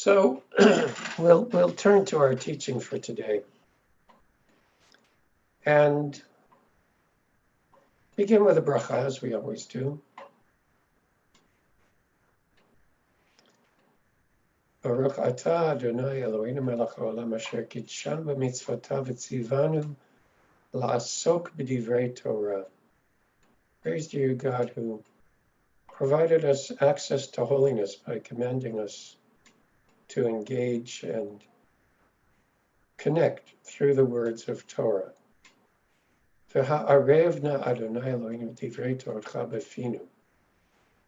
So we'll turn to our teaching for today and begin with a bracha, as we always do. Baruch atah Adonai Eloheinu melech haolam asher kitshanu b'mitzvotav v'tzivanu la'asok b'divrei Torah. Praise to you, God, who provided us access to holiness by commanding us to engage and connect through the words of Torah. V'ha'arevna Adonai Eloheinu divrei Torahcha b'finu.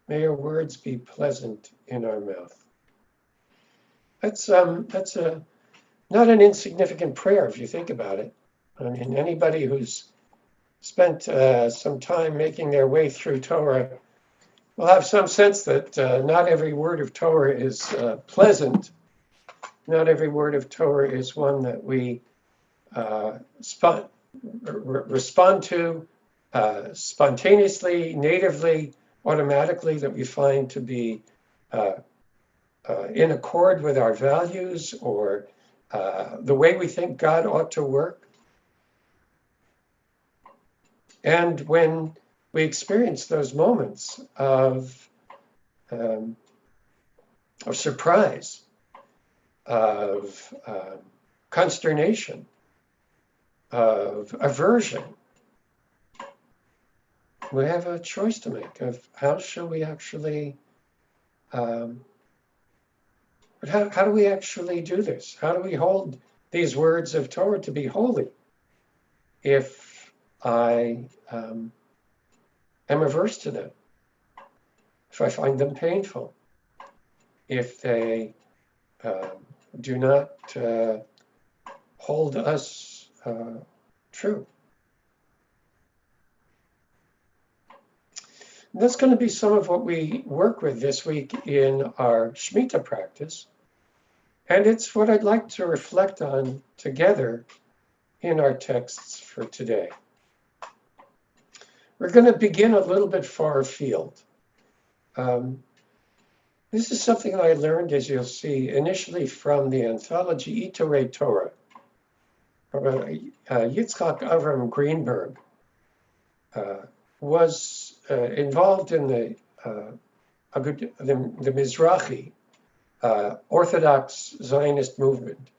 May your words be pleasant in our mouth. That's a not an insignificant prayer if you think about it. I mean, anybody who's spent some time making their way through Torah will have some sense that not every word of Torah is pleasant. Not every word of Torah is one that we respond to spontaneously, natively, automatically, that we find to be in accord with our values or the way we think God ought to work. And when we experience those moments of surprise, of consternation, of aversion, we have a choice to make of how shall we actually But how do we actually do this? How do we hold these words of Torah to be holy if I am averse to them, if I find them painful, if they do not hold us true? And that's going to be some of what we work with this week in our Shemitah practice. And it's what I'd like to reflect on together in our texts for today. We're going to begin a little bit far afield. This is something I learned, as you'll see, initially from the anthology Yitzhak Torah. Yitzhak Avram Greenberg was involved in the Mizrahi Orthodox Zionist movement.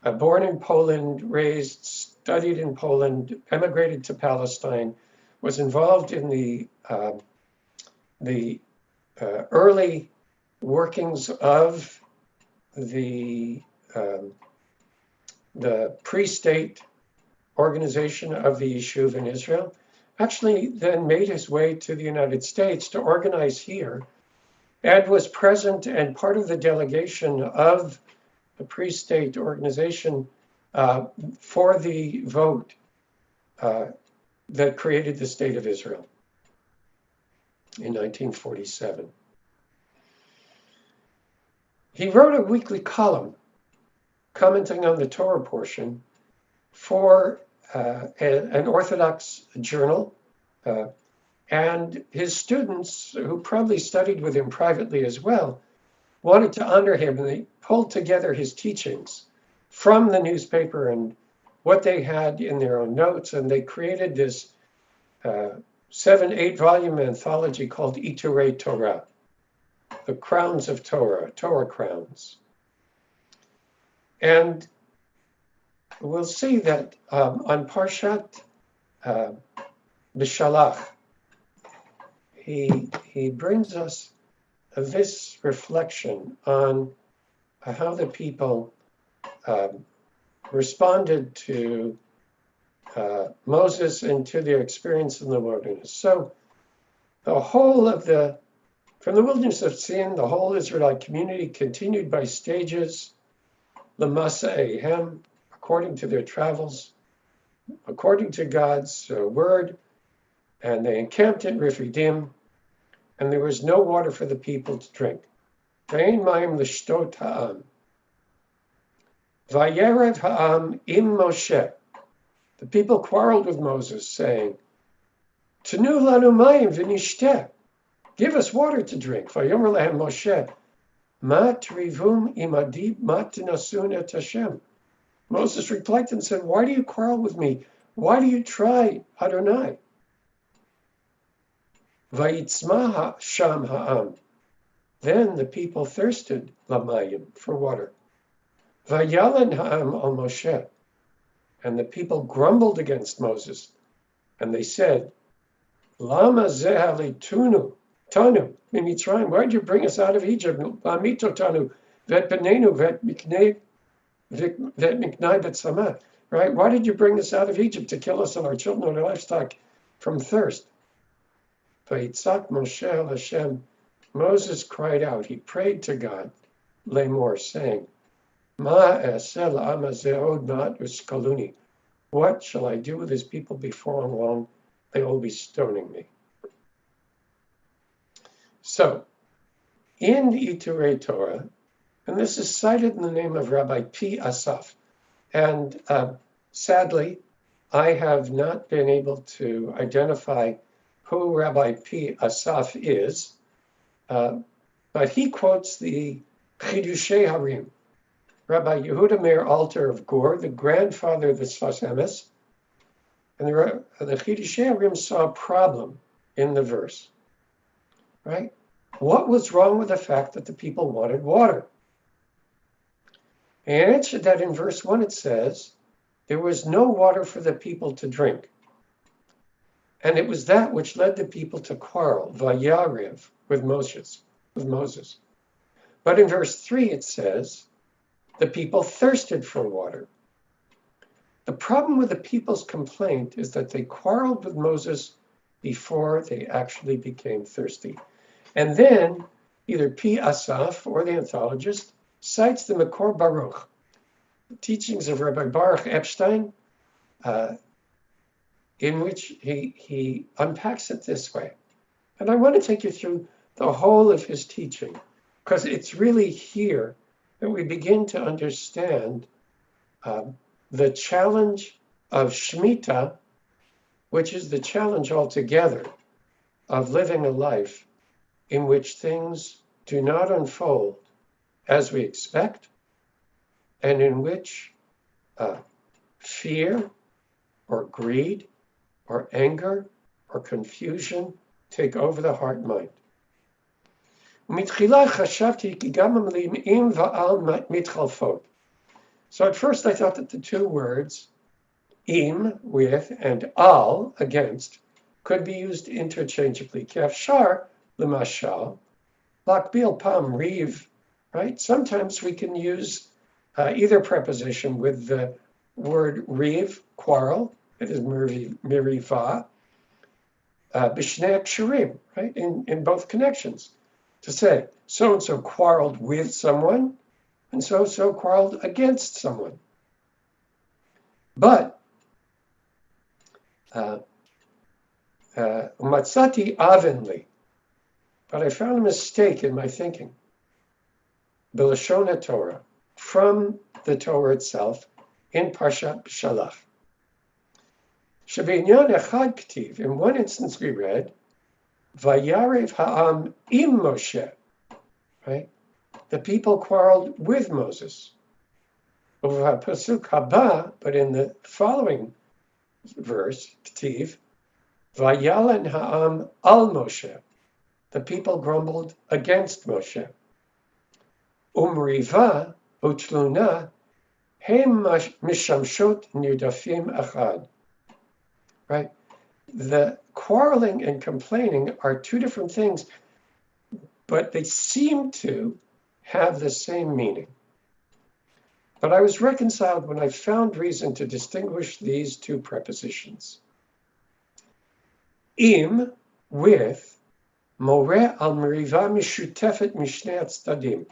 Born in Poland, raised, studied in Poland, emigrated to Palestine, was involved in the early workings of the pre-state organization of the Yishuv in Israel. Actually then made his way to the United States to organize here, and was present and part of the delegation of the pre-state organization for the vote that created the State of Israel in 1947. He wrote a weekly column commenting on the Torah portion for an Orthodox journal, and his students, who probably studied with him privately as well, wanted to honor him, and they pulled together his teachings from the newspaper and what they had in their own notes, and they created this 7-8 volume anthology called Yitzhak Torah, the Crowns of Torah, Torah Crowns. And we'll see that on Parshat B'Shalach, he brings us this reflection on how the people responded to Moses and to their experience in the wilderness. So the whole of from the wilderness of Sin, the whole Israelite community continued by stages, Lamasa Ehem, according to their travels, according to God's word, and they encamped at Rephidim, and there was no water for the people to drink. Ve'ein mayim l'shtot ha'am. Vayerev ha'am im Moshe. The people quarreled with Moses, saying, Tenu lanu mayim v'nishteh. Give us water to drink. Vayomer lahem Moshe, Ma trivum imadi ma tinasun et Hashem. Moses reflected and said, why do you quarrel with me? Why do you try Adonai? Vayitzma sham ha'am. Then the people thirsted lamayim, for water. Vayalan ha'am al Moshe. And the people grumbled against Moses. And they said, Lama zehali tanu mimitzrayim. Why did you bring us out of Egypt? Lamito tanu vet benenu vet miknei bet samah. Right? Why did you bring us out of Egypt to kill us and our children and our livestock from thirst? Vayitzak Moshe el Hashem. Moses cried out. He prayed to God, Lemor, saying, Ma esel amazeod ma'at uskaluni. What shall I do with his people before long? They will be stoning me. So, in the Iturei Torah, and this is cited in the name of Rabbi P. Asaf, and sadly, I have not been able to identify who Rabbi P. Asaf is, but he quotes the Chidushei Harim, Rabbi Yehuda Meir Alter of Gur, the grandfather of the Sfas Emes, and the Chidushei Harim saw a problem in the verse, right? What was wrong with the fact that the people wanted water? And he answered that in verse 1 it says, there was no water for the people to drink. And it was that which led the people to quarrel, Vayariv, with Moses. But in verse 3 it says, the people thirsted for water. The problem with the people's complaint is that they quarreled with Moses before they actually became thirsty. And then either P. Asaf or the anthologist cites the Makor Baruch, the teachings of Rabbi Baruch Epstein, in which he unpacks it this way. And I want to take you through the whole of his teaching, because it's really here that we begin to understand the challenge of Shemitah, which is the challenge altogether of living a life in which things do not unfold as we expect, and in which fear or greed or anger or confusion take over the heart and mind. So at first I thought that the two words, im, with, and al, against, could be used interchangeably. Kafshar, lemashal, lakbil pam, riv, right? Sometimes we can use either preposition with the word riv, quarrel, it is miriva, b'shnei kshurim, right? In both connections. To say, so-and-so quarreled with someone, and so-and-so quarreled against someone. But, matzati avenli, but I found a mistake in my thinking. B'lashon Torah, from the Torah itself, in Parshat Shalach. Shabinyan echad k'tiv, in one instance we read, Vayarev ha'am im Moshe, right? The people quarreled with Moses. Pasuk haba, but in the following verse, k'tiv, Vayalan ha'am al Moshe. The people grumbled against Moshe. Umriva utluna hem mishamshot nirdafim achad. Right? The quarreling and complaining are two different things, but they seem to have the same meaning. But I was reconciled when I found reason to distinguish these two prepositions. Im, with, moreh al meriva mishutefet mishnei tzdadim.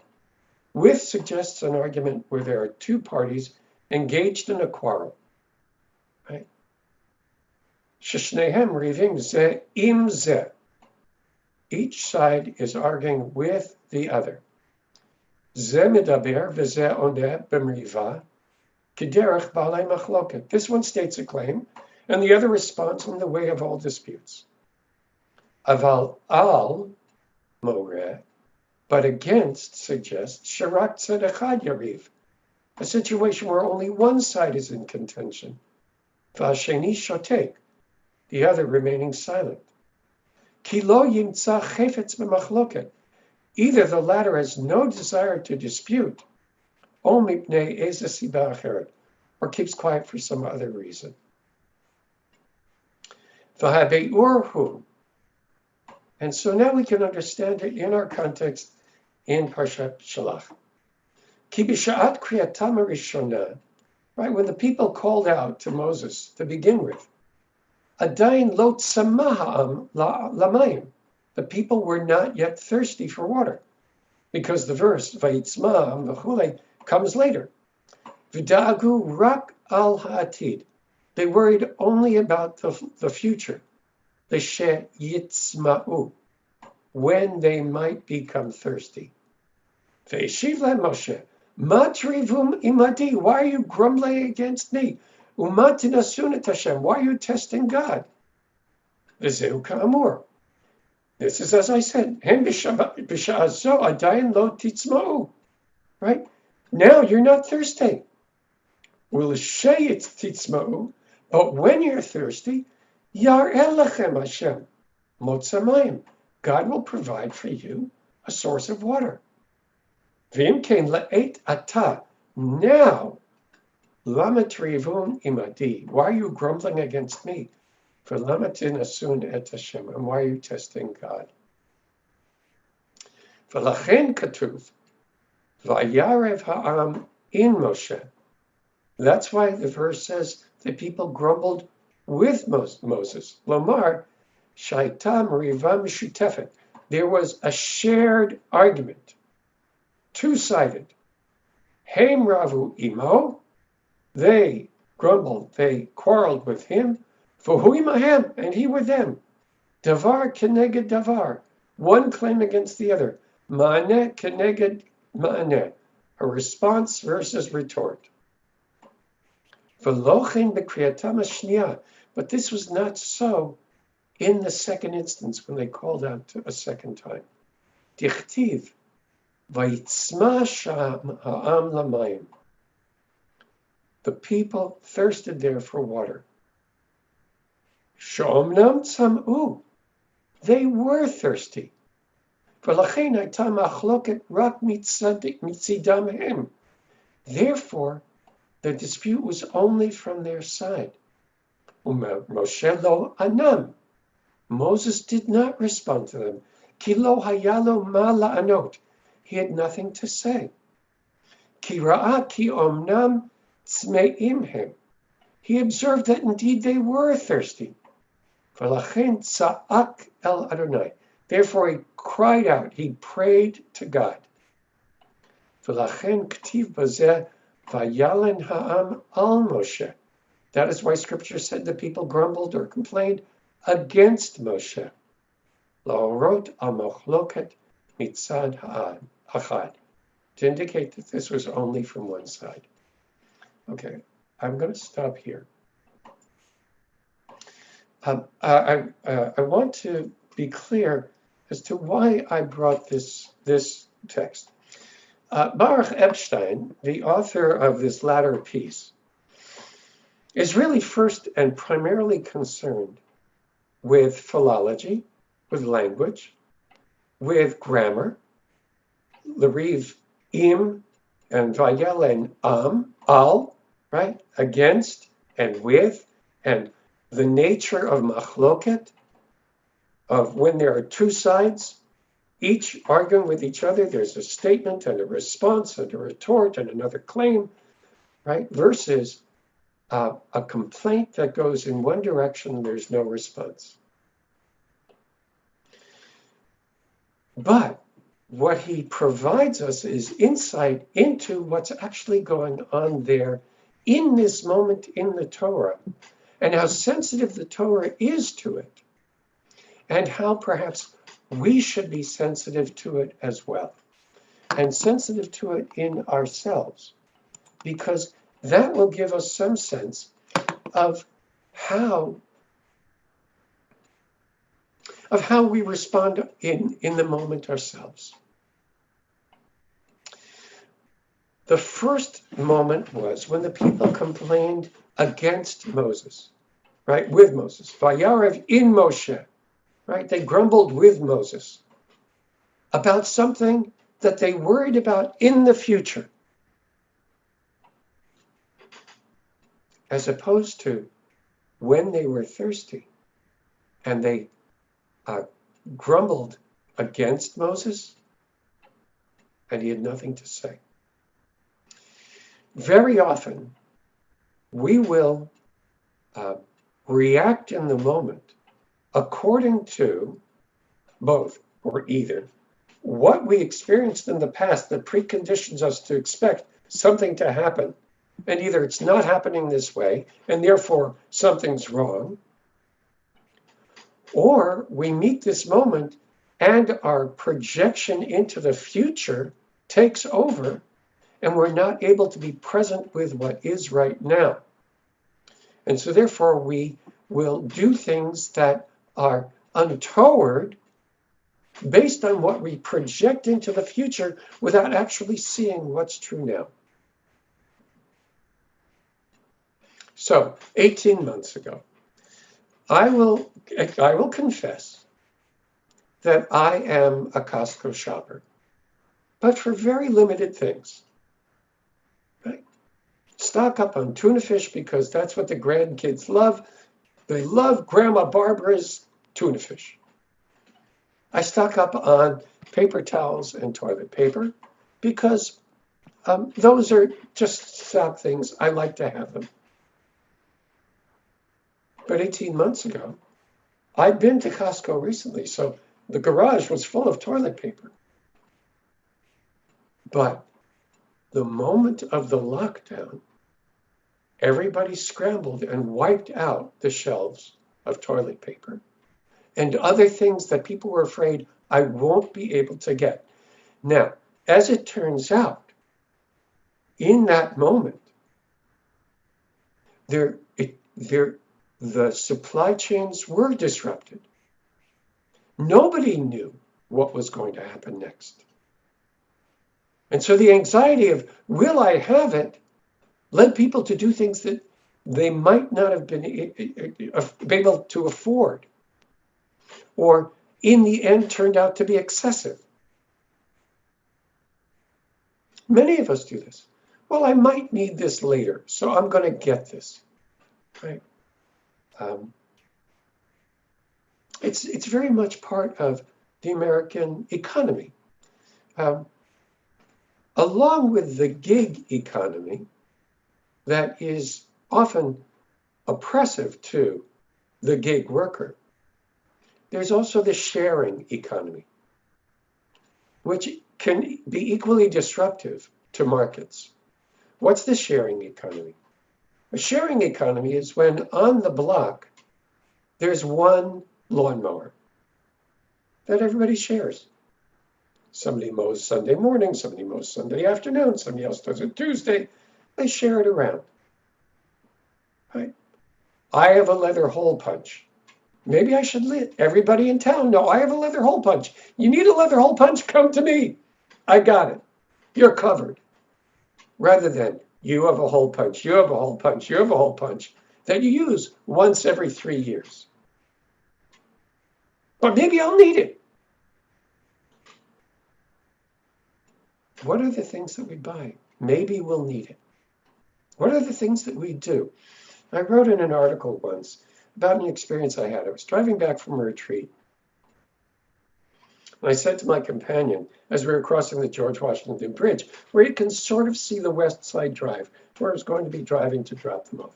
With suggests an argument where there are two parties engaged in a quarrel. Right? Sheshnehem rivim ze im ze. Each side is arguing with the other. Ze medaber v'ze oneh b'meriva k'derech ba'alei machloket. This one states a claim, and the other responds in the way of all disputes. Aval al moreh but against suggests Sharak Tzedachad Yariv, a situation where only one side is in contention. V'asheni shotek, the other remaining silent. Ki lo yimtza chefetz b'machloket, either the latter has no desire to dispute, o mipnei eza siba acheret, or keeps quiet for some other reason. V'habe'urhu, and so now we can understand it in our context in Parshat Shalach. Ki b'sha'at kriyatam harishona, right, when the people called out to Moses to begin with, adayin lo tzama ha'am lamayim, the people were not yet thirsty for water, because the verse vayitzma ha'am v'chulei comes later. V'da'agu rak al ha'atid, they worried only about the future, the she yitzma'u, when they might become thirsty. Ve'eshiv lehem Moshe, matrivum imadi, why are you grumbling against me? Umatinasuna Hashem, why are you testing God? V'zeu ka'amur, this is as I said, hem b'sha'azo adayin lo titzma'u, right? Now you're not thirsty. U'l'sheyitz titzma'u, but when you're thirsty, yar'el lechem Hashem motzamayim, God will provide for you a source of water. V'im kein la'et ata, now lama trivum imadi, why are you grumbling against me? For lama tinasun et Hashem, and why are you testing God? V'lachen katuv v'yarev ha'am in Moshe. That's why the verse says the people grumbled with Moses. Lomar shaitam riva mishutefet. There was a shared argument, two-sided. Heim ravu imo, they grumbled, they quarreled with him. V'hu imahem, and he with them. Davar keneged davar, one claim against the other. Ma'aneh keneged ma'aneh, a response versus retort. V'lochen b'kriyatam hashniya, but this was not so in the second instance when they called out a second time. Dichtiv, vayitzma sham ha'am lamayim. The people thirsted there for water. Shomnam tzam'u, they were thirsty. V'lachein hayta machloket rak mitzidam hem. Therefore, the dispute was only from their side. Moshe lo anam. Moses did not respond to them. Ki lo hayalo ma la'anot. He had nothing to say. Ki ra'a ki omnam tzme'im hem. He observed that indeed they were thirsty. V'lachen tza'ak el Adonai. Therefore he cried out, he prayed to God. V'lachen k'tiv bazeh vayalen ha'am al Moshe. That is why Scripture said the people grumbled or complained against Moshe. La'orot al machloket mitzad ha'achad. To indicate that this was only from one side. Okay, I'm going to stop here. I want to be clear as to why I brought this text. Baruch Epstein, the author of this latter piece, is really first and primarily concerned with philology, with language, with grammar, l'riv im and vayelen al, right, against and with, and the nature of machloket, of when there are two sides, each arguing with each other, there's a statement and a response and a retort and another claim, right, versus a complaint that goes in one direction and there's no response. But what he provides us is insight into what's actually going on there in this moment in the Torah, and how sensitive the Torah is to it, and how perhaps we should be sensitive to it as well, and sensitive to it in ourselves, because that will give us some sense of how we respond in the moment ourselves. The first moment was when the people complained against Moses, right? With Moses. Vayarev in Moshe, right? They grumbled with Moses about something that they worried about in the future, as opposed to when they were thirsty and they grumbled against Moses and he had nothing to say. Very often, we will react in the moment according to both or either what we experienced in the past that preconditions us to expect something to happen, and either it's not happening this way and therefore something's wrong, or we meet this moment and our projection into the future takes over and we're not able to be present with what is right now. And so therefore we will do things that are untoward based on what we project into the future without actually seeing what's true now. So 18 months ago, I will confess that I am a Costco shopper, but for very limited things. Right? Stock up on tuna fish because that's what the grandkids love. They love Grandma Barbara's tuna fish. I stock up on paper towels and toilet paper because those are just stock things. I like to have them. But 18 months ago, I'd been to Costco recently, so the garage was full of toilet paper. But the moment of the lockdown, everybody scrambled and wiped out the shelves of toilet paper and other things that people were afraid I won't be able to get. Now, as it turns out, in that moment, the supply chains were disrupted. Nobody knew what was going to happen next. And so the anxiety of, will I have it, led people to do things that they might not have been able to afford, or in the end turned out to be excessive. Many of us do this. Well, I might need this later, so I'm going to get this. Right? It's very much part of the American economy. Along with the gig economy that is often oppressive to the gig worker, there's also the sharing economy, which can be equally disruptive to markets. What's the sharing economy? A sharing economy is when on the block there's one lawnmower that everybody shares. Somebody mows Sunday morning, somebody mows Sunday afternoon, somebody else does it Tuesday. They share it around. Right? I have a leather hole punch. Maybe I should let everybody in town know I have a leather hole punch. You need a leather hole punch? Come to me. I got it. You're covered. Rather than you have a hole punch, you have a hole punch, you have a hole punch that you use once every 3 years. But maybe I'll need it. What are the things that we buy? Maybe we'll need it. What are the things that we do? I wrote in an article once about an experience I had. I was driving back from a retreat. And I said to my companion, as we were crossing the George Washington Bridge, where you can sort of see the West Side Drive, where I was going to be driving to drop them off.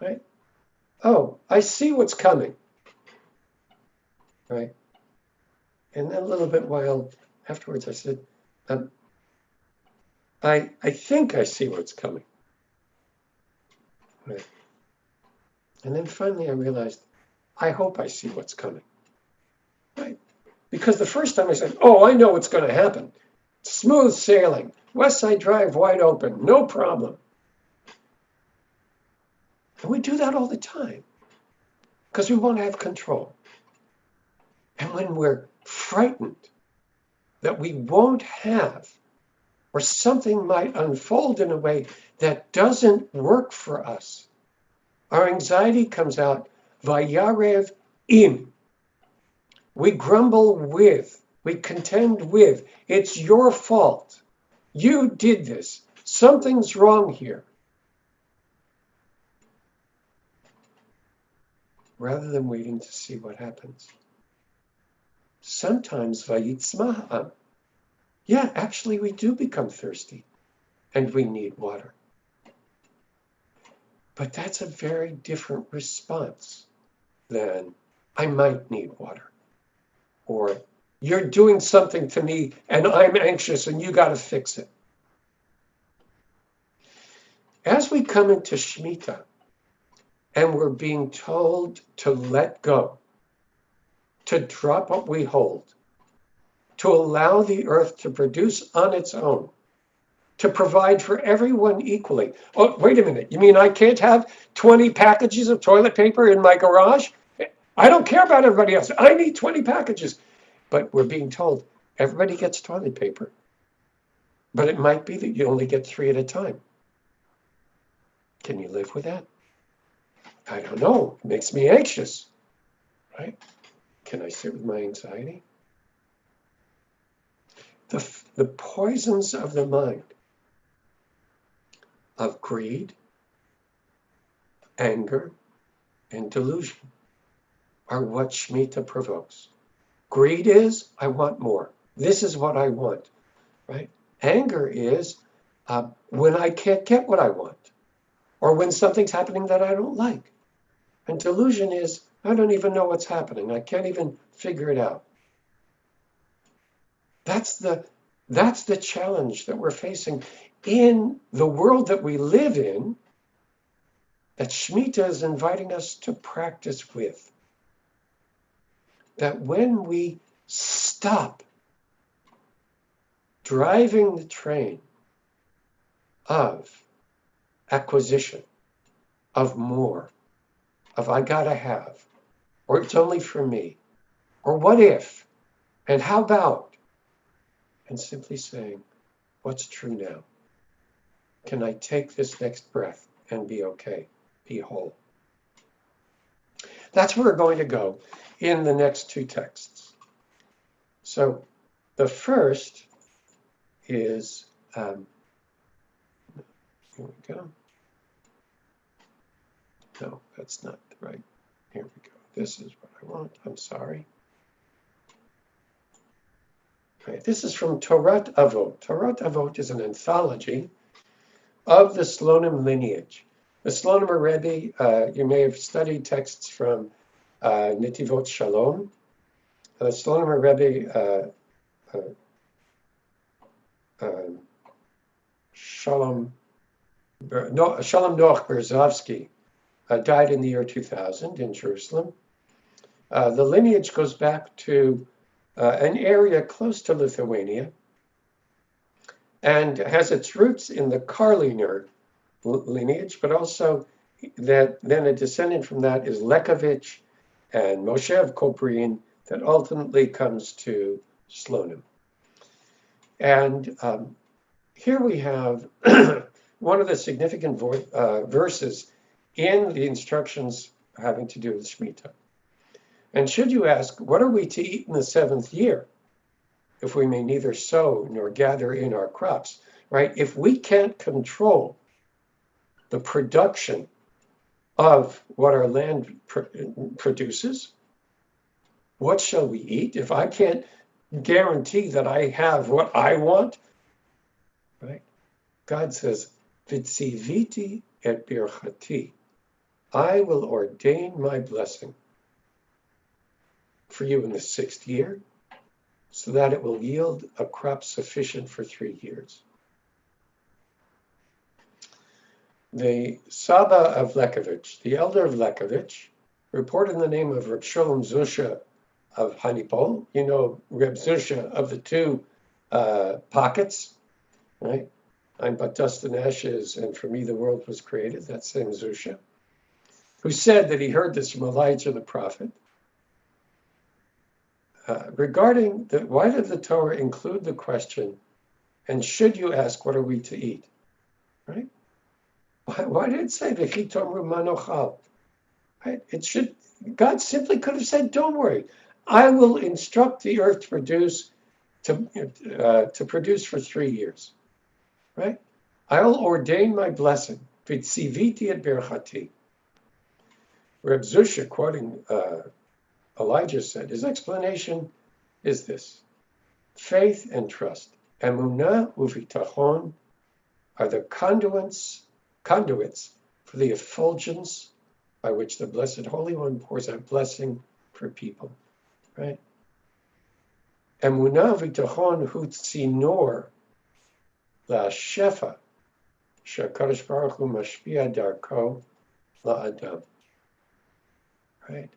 Right? Oh, I see what's coming. Right? And then a little bit while afterwards, I said, I think I see what's coming. Right? And then finally I realized, I hope I see what's coming. Right? Because the first time I said, oh, I know what's going to happen. Smooth sailing, West Side Drive wide open, no problem. And we do that all the time because we want to have control. And when we're frightened that we won't have or something might unfold in a way that doesn't work for us. Our anxiety comes out, vayarev im. We grumble with, we contend with, it's your fault. You did this. Something's wrong here. Rather than waiting to see what happens. Sometimes vayitzma'am. Yeah, actually we do become thirsty and we need water. But that's a very different response than I might need water. Or you're doing something to me and I'm anxious and you got to fix it. As we come into Shemitah and we're being told to let go, to drop what we hold, to allow the earth to produce on its own, to provide for everyone equally. Oh, wait a minute. You mean I can't have 20 packages of toilet paper in my garage? I don't care about everybody else. I need 20 packages. But we're being told everybody gets toilet paper. But it might be that you only get 3 at a time. Can you live with that? I don't know. It makes me anxious, right? Can I sit with my anxiety? The poisons of the mind, of greed, anger, and delusion are what Shemitah provokes. Greed is, I want more. This is what I want, right? Anger is when I can't get what I want, or when something's happening that I don't like. And delusion is, I don't even know what's happening. I can't even figure it out. That's the challenge that we're facing in the world that we live in, that Shemitah is inviting us to practice with. That when we stop driving the train of acquisition, of more, of I gotta have, or it's only for me, or what if, and how about, and simply saying, what's true now? Can I take this next breath and be okay, be whole? That's where we're going to go in the next 2 texts. So the first is, here we go. No, that's not right. Here we go. This is what I want. I'm sorry. Right. This is from Torah Avot. Torah Avot is an anthology of the slonam lineage. The slonam Rabbi, you may have studied texts from Nitivot Shalom. The slonam Rabbi, Shalom Noach Berzovsky, died in the year 2000 in Jerusalem. The lineage goes back to an area close to Lithuania and has its roots in the Karliner lineage, but also that then a descendant from that is Lekovich and Moshe of Koprin that ultimately comes to Slonam. And here we have one of the significant verses in the instructions having to do with Shemitah. And should you ask, what are we to eat in the 7th year if we may neither sow nor gather in our crops, right? If we can't control the production of what our land produces, what shall we eat? If I can't guarantee that I have what I want, right? God says, Vitziviti et birchati, I will ordain my blessing for you in the 6th year, so that it will yield a crop sufficient for 3 years. The Saba of Lekovich, the elder of Lekovich, reported in the name of Reb Sholem Zusha of Hanipol. You know Reb Zusha of the 2 pockets, right? I'm but dust and ashes, and for me the world was created. That same Zusha, who said that he heard this from Elijah the prophet. Regarding why did the Torah include the question And should you ask, what are we to eat? Right? Why did it say v'chitomru manochal? Right? God simply could have said, don't worry. I will instruct the earth to produce for 3 years. Right? I'll ordain my blessing. V'tziviti et berchati. Reb Zusha, quoting Elijah, said, his explanation is this: faith and trust, emunah uvitachon, are the conduits for the effulgence by which the Blessed Holy One pours out blessing for people, right? Emunah uvitachon hu tzinor la'shefa she'HaKadosh Baruch Hu mashpia darko la'adam, right?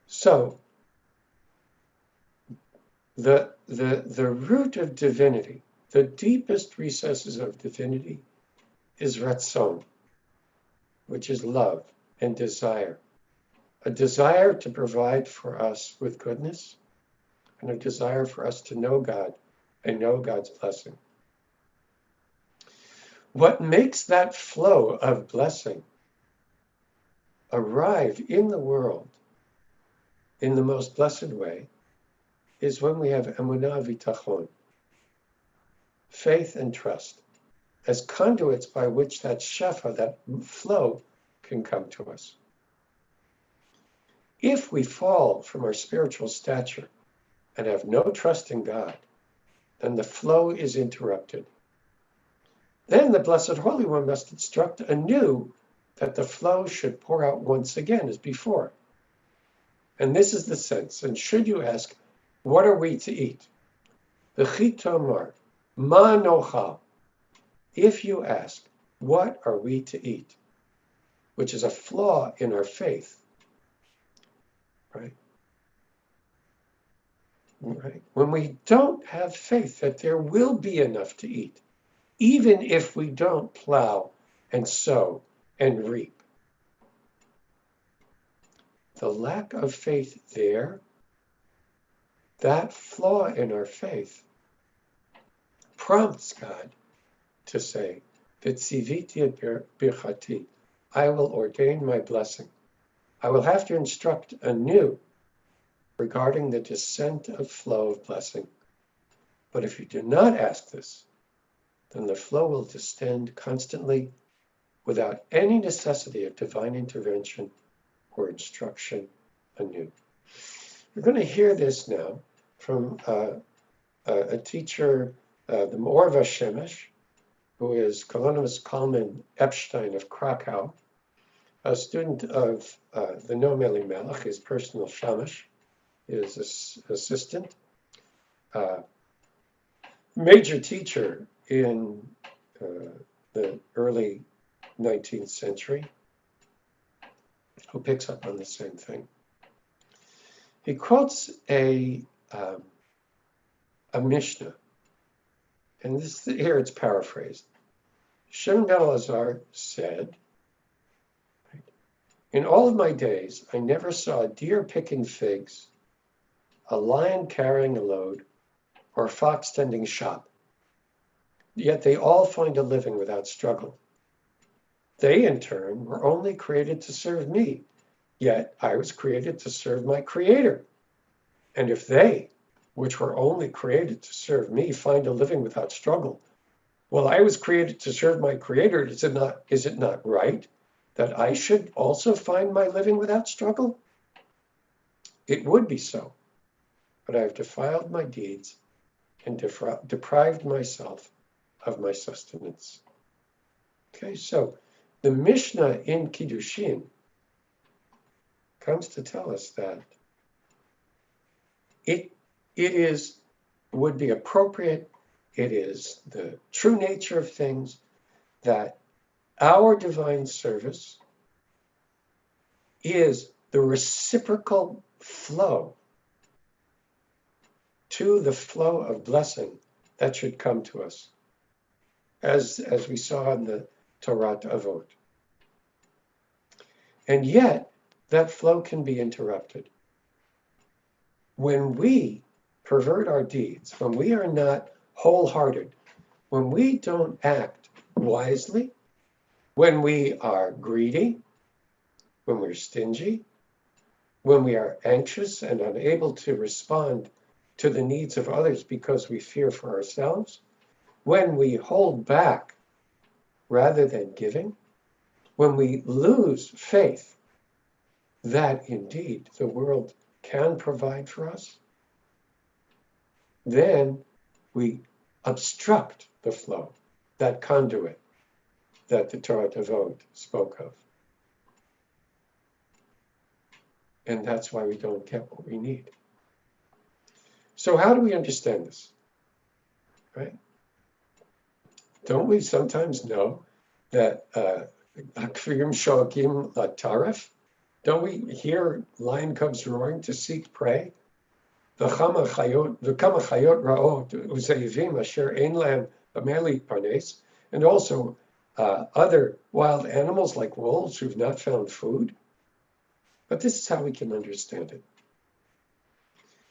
So the root of divinity, the deepest recesses of divinity, is ratzon, which is love and desire. A desire to provide for us with goodness, and a desire for us to know God and know God's blessing. What makes that flow of blessing arrive in the world in the most blessed way is when we have emunah v'tachon, faith and trust, as conduits by which that shefa, that flow, can come to us. If we fall from our spiritual stature and have no trust in God, then the flow is interrupted. Then the Blessed Holy One must instruct anew that the flow should pour out once again as before. And this is the sense. And should you ask, what are we to eat? The chitomar, ma nochal. If you ask, what are we to eat? Which is a flaw in our faith, right? Right? When we don't have faith that there will be enough to eat, even if we don't plow and sow and reap. The lack of faith there, that flaw in our faith, prompts God to say, V'tziviti et birchati, I will ordain my blessing. I will have to instruct anew regarding the descent of flow of blessing. But if you do not ask this, then the flow will descend constantly without any necessity of divine intervention or instruction anew. We're going to hear this now from a teacher, the Mor Shemesh, who is Colonus Kalman Epstein of Krakow, a student of the Noam Elimelech, his personal shamash, his assistant, major teacher in the early 19th century, who picks up on the same thing. He quotes a mishna, and here it's paraphrased. Shimon ben Elazar said, in all of my days, I never saw a deer picking figs, a lion carrying a load, or a fox tending shop. Yet they all find a living without struggle. They, in turn, were only created to serve me, yet I was created to serve my Creator. And if they, which were only created to serve me, find a living without struggle, well, I was created to serve my Creator. Is it not right that I should also find my living without struggle? It would be so, but I have defiled my deeds and deprived myself of my sustenance. Okay, so the Mishnah in Kiddushin comes to tell us that it would be appropriate, it is the true nature of things, that our divine service is the reciprocal flow to the flow of blessing that should come to us, as we saw in the Torah Avot. And yet, that flow can be interrupted. When we pervert our deeds, when we are not wholehearted. When we don't act wisely, when we are greedy, when we're stingy, when we are anxious and unable to respond to the needs of others because we fear for ourselves, when we hold back rather than giving, when we lose faith that indeed the world can provide for us, then we obstruct the flow, that conduit that the Torah spoke of. And that's why we don't get what we need. So how do we understand this? Right? Don't we sometimes know that Akfirim Shoakim Lataref? Don't we hear lion cubs roaring to seek prey? V'kama chayot ra'ot u'zayivim asher ein lahem b'meli parnes, and also other wild animals like wolves who've not found food. But this is how we can understand it.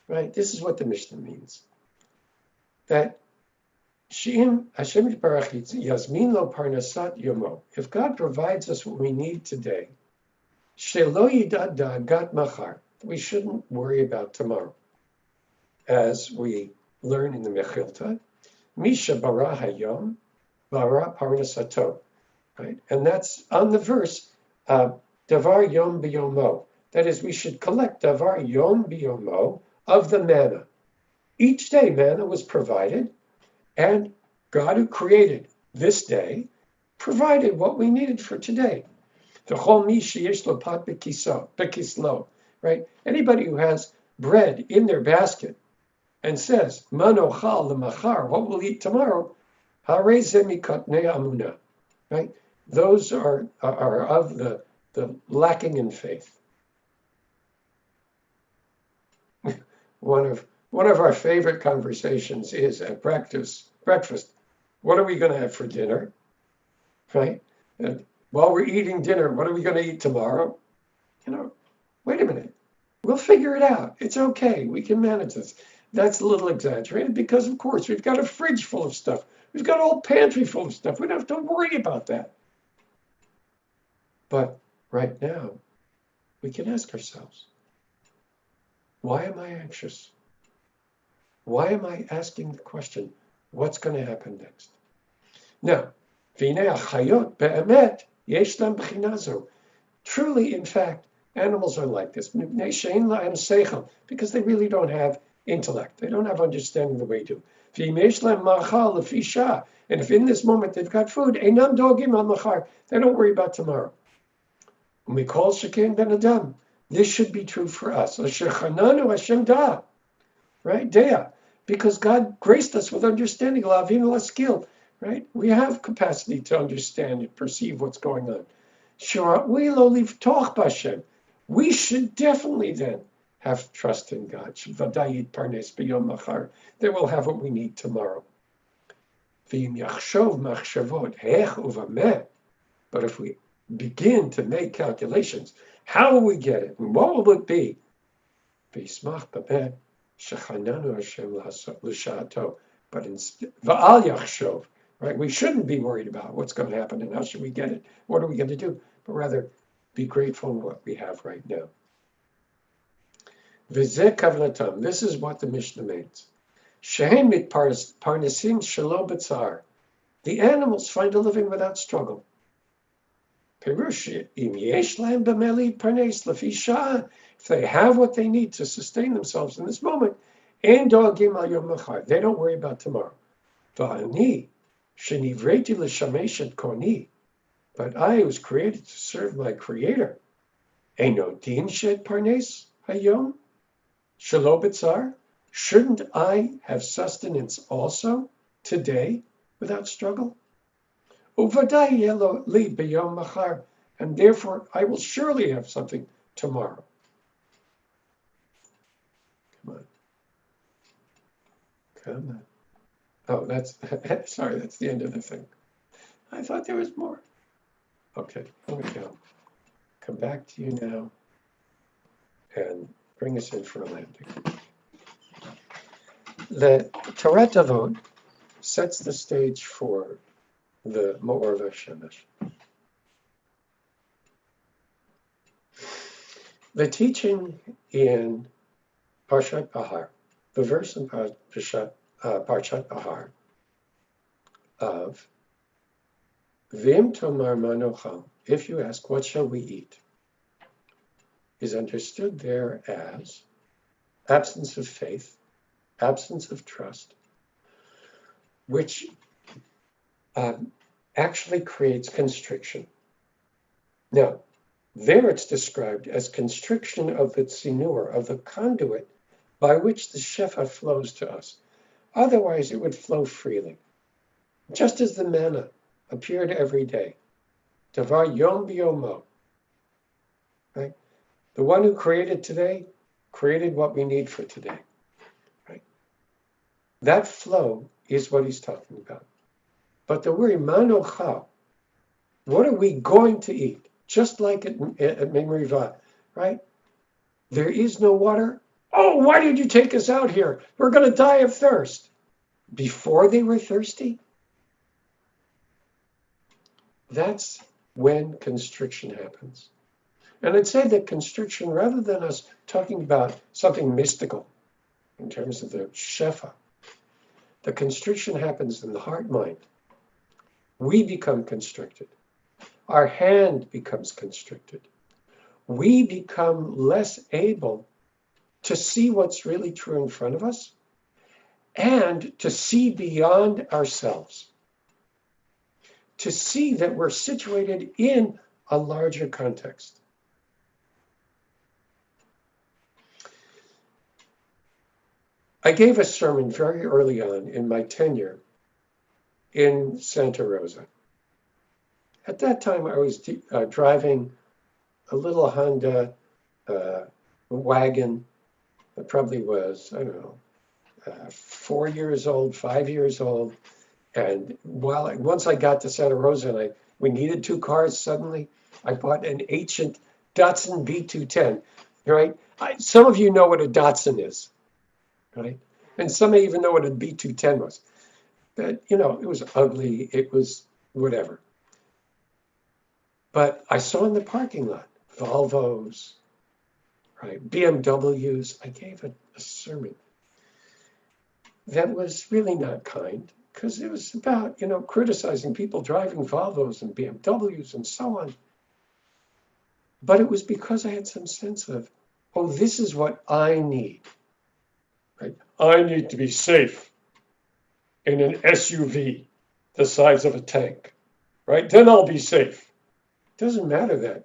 Right? This is what the Mishnah means. That She'im Hashem Yitbarach Yazmin lo parnasat yomo. If God provides us what we need today, Shelo yidad da'agat machar, we shouldn't worry about tomorrow. As we learn in the Mechilta, Misha bara hayom, bara parnasato. Right? And that's on the verse, davar yom biyomo. That is, we should collect davar yom biyomo of the manna. Each day manna was provided, and God, who created this day, provided what we needed for today. Right? Anybody who has bread in their basket and says, "Manochal lemachar," what we'll eat tomorrow, right? Those are of the lacking in faith. One of our favorite conversations is at breakfast. What are we going to have for dinner? Right? And while we're eating dinner, what are we going to eat tomorrow? Wait a minute. We'll figure it out. It's okay. We can manage this. That's a little exaggerated because, of course, we've got a fridge full of stuff. We've got a whole pantry full of stuff. We don't have to worry about that. But right now, we can ask ourselves, why am I anxious? Why am I asking the question, what's going to happen next? Now, truly, in fact, animals are like this, because they really don't have intellect. They don't have understanding the way to. And if in this moment they've got food, they don't worry about tomorrow. This should be true for us. Right? Dea. Because God graced us with understanding, skill. Right? We have capacity to understand and perceive what's going on. We should definitely then have trust in God. They will have what we need tomorrow. But if we begin to make calculations, how will we get it? And what will it be? But instead, right? We shouldn't be worried about what's going to happen and how should we get it? What are we going to do? But rather, be grateful for what we have right now. This is what the Mishnah means. Parnassim shelo b'tzar. The animals find a living without struggle. If they have what they need to sustain themselves in this moment, they don't worry about tomorrow. But I was created to serve my Creator. Shouldn't I have sustenance also today without struggle? And therefore I will surely have something tomorrow. Come on. Oh, that's sorry, that's the end of the thing. I thought there was more. Okay, here we go. Come back to you now and bring us in for a landing. The Torah sets the stage for the Ma'or Shemesh. The teaching in Parshat Bahar, the verse in Parshat Bahar of Vim Tomar Manocham, if you ask, what shall we eat, is understood there as absence of faith, absence of trust, which actually creates constriction. Now, there it's described as constriction of the tzinur, of the conduit by which the shefa flows to us. Otherwise, it would flow freely. Just as the manna appeared every day. Davar yom b'yomo. Right? The one who created today created what we need for today. Right? That flow is what he's talking about. But the word manocha, what are we going to eat? Just like at Memriva, right? There is no water. Oh, why did you take us out here? We're going to die of thirst. Before they were thirsty? That's when constriction happens. And I'd say that constriction, rather than us talking about something mystical in terms of the shefa, the constriction happens in the heart mind. We become constricted. Our hand becomes constricted. We become less able to see what's really true in front of us and to see beyond ourselves, to see that we're situated in a larger context. I gave a sermon very early on in my tenure in Santa Rosa. At that time, I was driving a little Honda wagon that probably was, 4 years old, 5 years old. And once I got to Santa Rosa and we needed two cars suddenly, I bought an ancient Datsun B210, right? Some of you know what a Datsun is, right? And some may even know what a B210 was. But, it was ugly, it was whatever. But I saw in the parking lot, Volvos, right, BMWs. I gave a sermon that was really not kind, because it was about, criticizing people driving Volvos and BMWs and so on. But it was because I had some sense of, oh, this is what I need. Right? I need to be safe in an SUV the size of a tank, right? Then I'll be safe. It doesn't matter that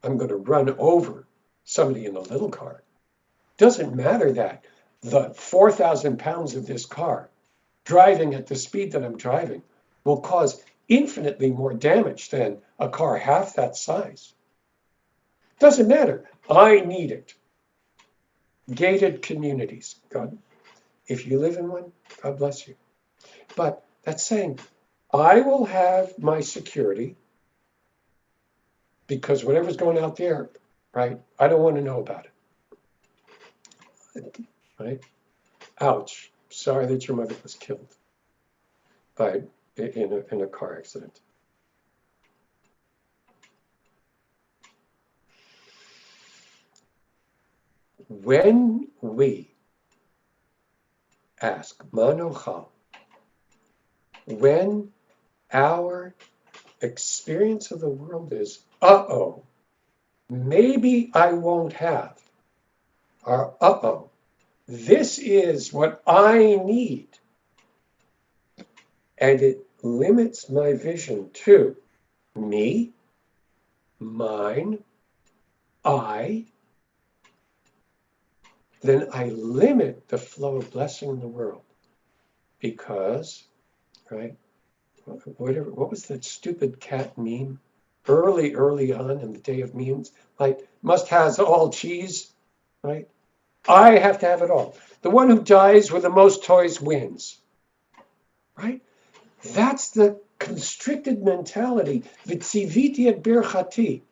I'm going to run over somebody in a little car. It doesn't matter that the 4,000 pounds of this car driving at the speed that I'm driving will cause infinitely more damage than a car half that size. Doesn't matter. I need it. Gated communities. God, if you live in one, God bless you. But that's saying, I will have my security because whatever's going out there, right, I don't want to know about it. Right? Ouch. Sorry that your mother was killed in a car accident. When we ask, Manochal, when our experience of the world is, maybe I won't have, or this is what I need. And it limits my vision to me, mine, I. Then I limit the flow of blessing in the world. Because, right, what was that stupid cat meme? Early on in the day of memes, like, must has all cheese, right? I have to have it all. The one who dies with the most toys wins, right? That's the constricted mentality. V'tziviti et birchati.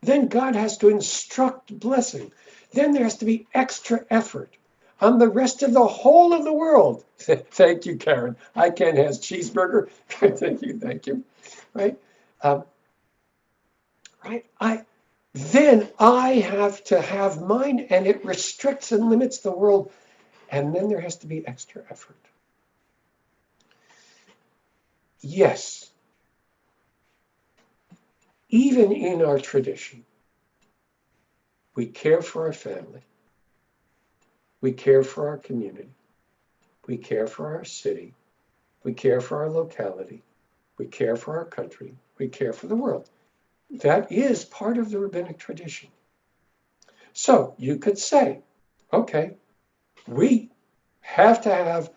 Then God has to instruct blessing. Then there has to be extra effort. on the rest of the whole of the world. Thank you, Karen. I can't have cheeseburger. Thank you. Right? Right? Then I have to have mine, and it restricts and limits the world. And then there has to be extra effort. Yes, even in our tradition, we care for our family. We care for our community. We care for our city. We care for our locality. We care for our country. We care for the world. That is part of the rabbinic tradition. So you could say, okay, we have to have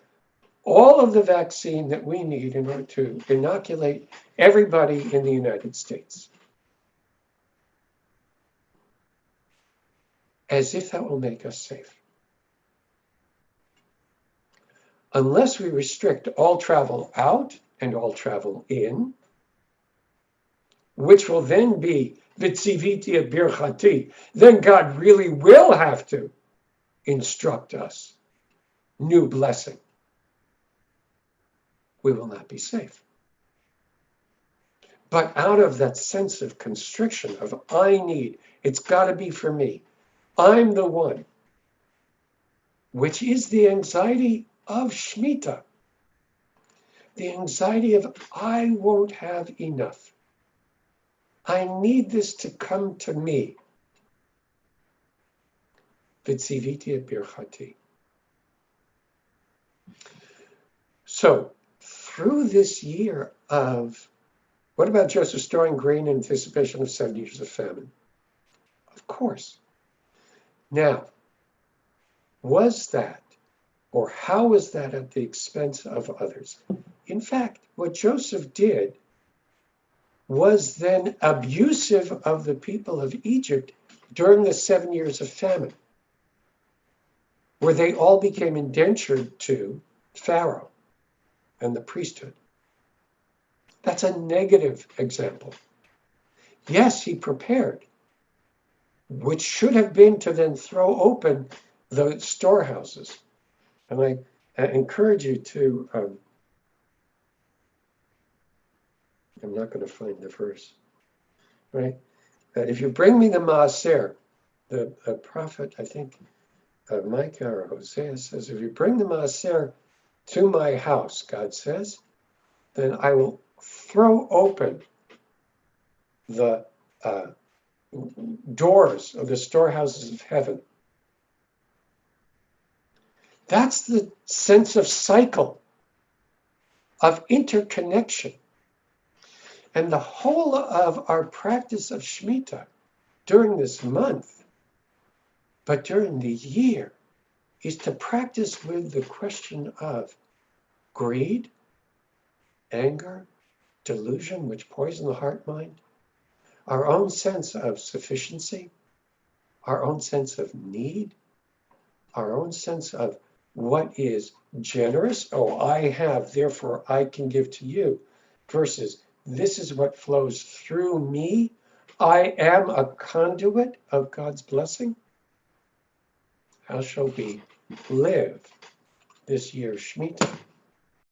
all of the vaccine that we need in order to inoculate everybody in the United States. As if that will make us safe. Unless we restrict all travel out and all travel in, which will then be vitziviti birchati, then God really will have to instruct us. New blessing. We will not be safe. But out of that sense of constriction, of I need, it's got to be for me. I'm the one, which is the anxiety of Shemitah. The anxiety of I won't have enough. I need this to come to me. Vitziviti birchati. So, through this year of, what about Joseph storing grain in anticipation of 7 years of famine? Of course. Now, was that, or how was that at the expense of others? In fact, what Joseph did was then abusive of the people of Egypt during the 7 years of famine, where they all became indentured to Pharaoh and the priesthood. That's a negative example. Yes, he prepared, which should have been to then throw open the storehouses. And I encourage you to, I'm not going to find the verse, right? If you bring me the maaser, the prophet, I think, Micah or Hosea says, if you bring the maaser to my house, God says, then I will throw open the doors of the storehouses of heaven. That's the sense of cycle, of interconnection. And the whole of our practice of Shemitah during this month, but during the year, is to practice with the question of greed, anger, delusion, which poison the heart mind, our own sense of sufficiency, our own sense of need, our own sense of what is generous. Oh, I have, therefore I can give to you, versus this is what flows through me. I am a conduit of God's blessing. How shall we live this year, Shemitah?